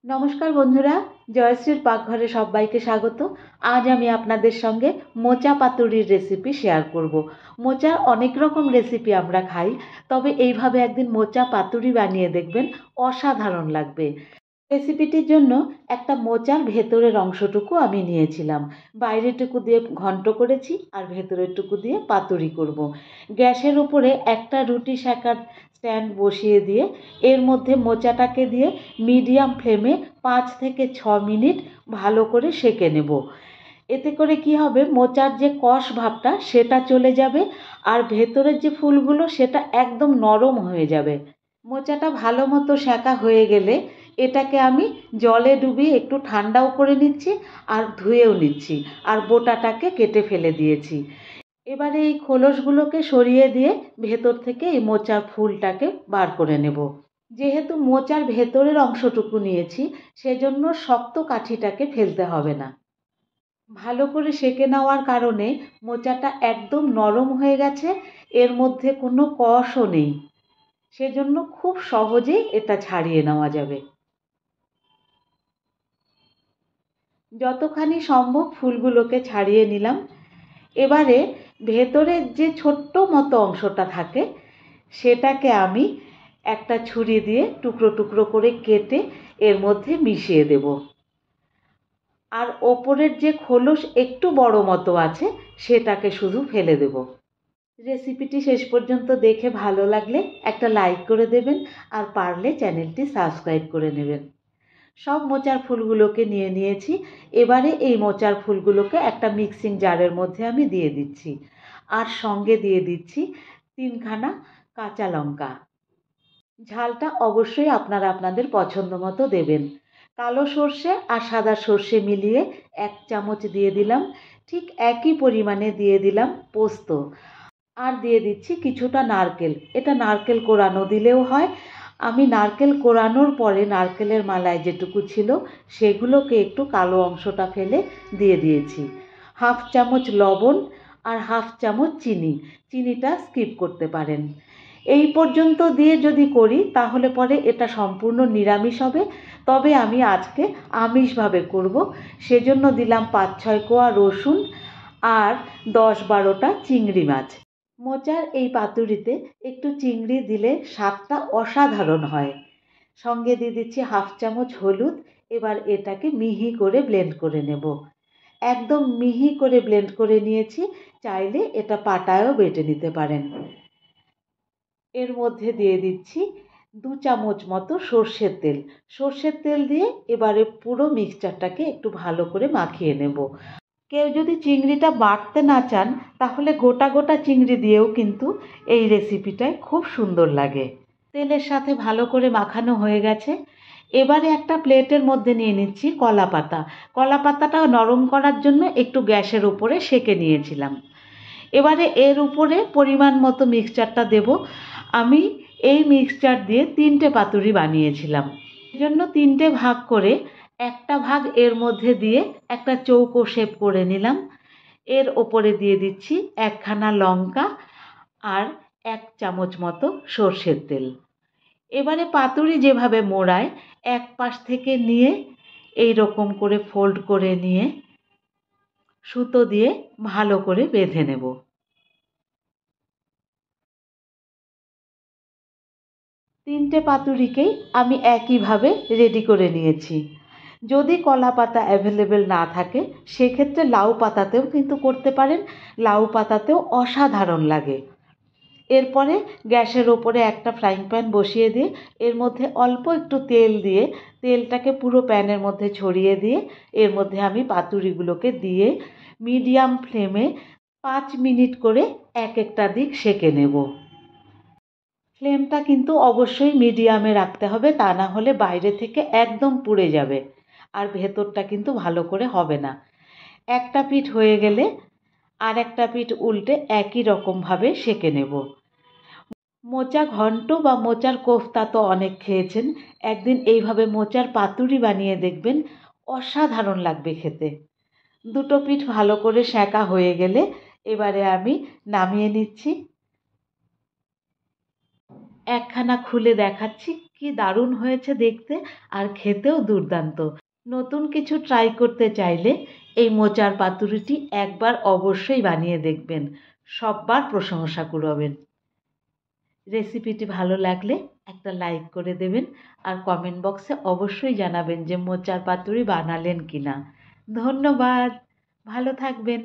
নমস্কার বন্ধুরা, জয়শ্রীর পাকঘরে সবাইকে স্বাগত। আজ আমি আপনাদের সঙ্গে মোচা পাতুরির রেসিপি শেয়ার করব। মোচার অনেক রকম রেসিপি আমরা খাই, তবে এইভাবে একদিন মোচা পাতুরি বানিয়ে দেখবেন, অসাধারণ লাগবে। রেসিপিটির জন্য একটা মোচার ভেতরের অংশটুকু আমি নিয়েছিলাম, বাইরেটুকু দিয়ে ঘন্ট করেছি আর ভেতরেরটুকু দিয়ে পাতুরি করব। গ্যাসের উপরে একটা রুটি সেঁকার স্ট্যান্ড বসিয়ে দিয়ে এর মধ্যে মোচাটাকে দিয়ে মিডিয়াম ফ্লেমে 5 থেকে 6 মিনিট ভালো করে সেঁকে নেব। এতে করে কি হবে, মোচার যে কষ ভাবটা সেটা চলে যাবে আর ভেতরের যে ফুলগুলো সেটা একদম নরম হয়ে যাবে। মোচাটা ভালো মতো সেঁকা হয়ে গেলে এটাকে আমি জলে ডুবিয়ে একটু ঠান্ডাও করে নিচ্ছি আর ধুয়েও নিচ্ছি, আর বোটাটাকে কেটে ফেলে দিয়েছি। এবারে এই খোলসগুলোকে সরিয়ে দিয়ে ভেতর থেকে এই মোচার ফুলটাকে বার করে নেব। যেহেতু মোচার ভেতরের অংশটুকু নিয়েছি, সেজন্য শক্ত কাঠিটাকে ফেলতে হবে না। ভালো করে সেঁকে নেওয়ার কারণে মোচাটা একদম নরম হয়ে গেছে, এর মধ্যে কোনো কষও নেই, সেজন্য খুব সহজেই এটা ছাড়িয়ে নেওয়া যাবে। যতখানি সম্ভব ফুলগুলোকে ছাড়িয়ে নিলাম। এবারে ভেতরের যে ছোট্ট মতো অংশটা থাকে সেটাকে আমি একটা ছুরি দিয়ে টুকরো টুকরো করে কেটে এর মধ্যে মিশিয়ে দেব। আর ওপরের যে খোলস একটু বড় মতো আছে সেটাকে শুধু ফেলে দেব। রেসিপিটি শেষ পর্যন্ত দেখে ভালো লাগলে একটা লাইক করে দেবেন, আর পারলে চ্যানেলটি সাবস্ক্রাইব করে নেবেন। সব মোচার ফুলগুলোকে নিয়ে নিয়েছি। এবারে এই মোচার ফুলগুলোকে একটা মিক্সিং জারের মধ্যে আমি দিয়ে দিচ্ছি, আর সঙ্গে দিয়ে দিচ্ছি 3খানা কাঁচা লঙ্কা। ঝালটা অবশ্যই আপনারা আপনাদের পছন্দ মতো দেবেন। কালো সর্ষে আর সাদা সর্ষে মিলিয়ে 1 চামচ দিয়ে দিলাম। ঠিক একই পরিমাণে দিয়ে দিলাম পোস্ত, আর দিয়ে দিচ্ছি কিছুটা নারকেল। এটা নারকেল কোরানো দিলেও হয়। আমি নারকেল কোরানোর পরে নারকেলের মালায় যেটুকু ছিল সেগুলোকে একটু কালো অংশটা ফেলে দিয়ে দিয়েছি। 1/2 চামচ লবণ আর 1/2 চামচ চিনি। চিনিটা স্কিপ করতে পারেন। এই পর্যন্ত দিয়ে যদি করি তাহলে পরে এটা সম্পূর্ণ নিরামিষ হবে, তবে আমি আজকে আমিষভাবে করব। সেজন্য দিলাম 5-6 কোয়া রসুন আর 10-12টা চিংড়ি মাছ। মোচার এই পাতুরিতে একটু চিংড়ি দিলে স্বাদটা অসাধারণ হয়। সঙ্গে দিয়ে দিচ্ছি 1/2 চামচ হলুদ। এবার এটাকে মিহি করে ব্লেন্ড করে নেব। একদম মিহি করে ব্লেন্ড করে নিয়েছি, চাইলে এটা পাটায়ও বেটে নিতে পারেন। এর মধ্যে দিয়ে দিচ্ছি 2 চামচ মতো সর্ষের তেল। সর্ষের তেল দিয়ে এবারে পুরো মিক্সচারটাকে একটু ভালো করে মাখিয়ে নেব। কেউ যদি চিংড়িটা বাটতে না চান তাহলে গোটা গোটা চিংড়ি দিয়েও কিন্তু এই রেসিপিটায় খুব সুন্দর লাগে। তেলের সাথে ভালো করে মাখানো হয়ে গেছে। এবারে একটা প্লেটের মধ্যে নিয়ে নিচ্ছি কলা পাতা। কলা পাতাটা নরম করার জন্য একটু গ্যাসের উপরে সেঁকে নিয়েছিলাম। এবারে এর উপরে পরিমাণ মতো মিক্সচারটা দেব। আমি এই মিক্সচার দিয়ে 3টে পাতুরি বানিয়েছিলাম, এজন্য 3টে ভাগ করে একটা ভাগ এর মধ্যে দিয়ে একটা চৌকো শেপ করে নিলাম। এর ওপরে দিয়ে দিচ্ছি 1খানা লঙ্কা আর 1 চামচ মতো সর্ষের তেল। এবারে পাতুরি যেভাবে মোড়ায়, এক পাশ থেকে নিয়ে এই রকম করে ফোল্ড করে নিয়ে সুতো দিয়ে ভালো করে বেঁধে নেব। তিনটে পাতুরিকেই আমি একইভাবে রেডি করে নিয়েছি। যদি কলা পাতা অ্যাভেলেবেল না থাকে সেক্ষেত্রে লাউ পাতাতেও কিন্তু করতে পারেন। লাউ পাতাতেও অসাধারণ লাগে। এরপরে গ্যাসের ওপরে একটা ফ্রাইং প্যান বসিয়ে দিয়ে এর মধ্যে অল্প একটু তেল দিয়ে তেলটাকে পুরো প্যানের মধ্যে ছড়িয়ে দিয়ে এর মধ্যে আমি পাতুরিগুলোকে দিয়ে মিডিয়াম ফ্লেমে 5 মিনিট করে এক একটা দিক সেঁকে নেব। ফ্লেমটা কিন্তু অবশ্যই মিডিয়ামে রাখতে হবে, তা না হলে বাইরে থেকে একদম পুড়ে যাবে আর ভেতরটা কিন্তু ভালো করে হবে না। একটা পিঠ হয়ে গেলে আর একটা পিঠ উল্টে একই রকমভাবে সেঁকে নেব। মোচা ঘন্ট বা মোচার কোফতা তো অনেক খেয়েছেন, একদিন এইভাবে মোচার পাতুরি বানিয়ে দেখবেন, অসাধারণ লাগবে খেতে। দুটো পিঠ ভালো করে সেঁকা হয়ে গেলে এবারে আমি নামিয়ে নিচ্ছি। একখানা খুলে দেখাচ্ছি কি দারুণ হয়েছে দেখতে, আর খেতেও দুর্দান্ত। নতুন কিছু ট্রাই করতে চাইলে এই মোচার পাতুরিটি একবার অবশ্যই বানিয়ে দেখবেন, সববার প্রশংসা কুড়াবেন। রেসিপিটি ভালো লাগলে একটা লাইক করে দেবেন, আর কমেন্ট বক্সে অবশ্যই জানাবেন যে মোচার পাতুরি বানালেন কিনা। ধন্যবাদ, ভালো থাকবেন।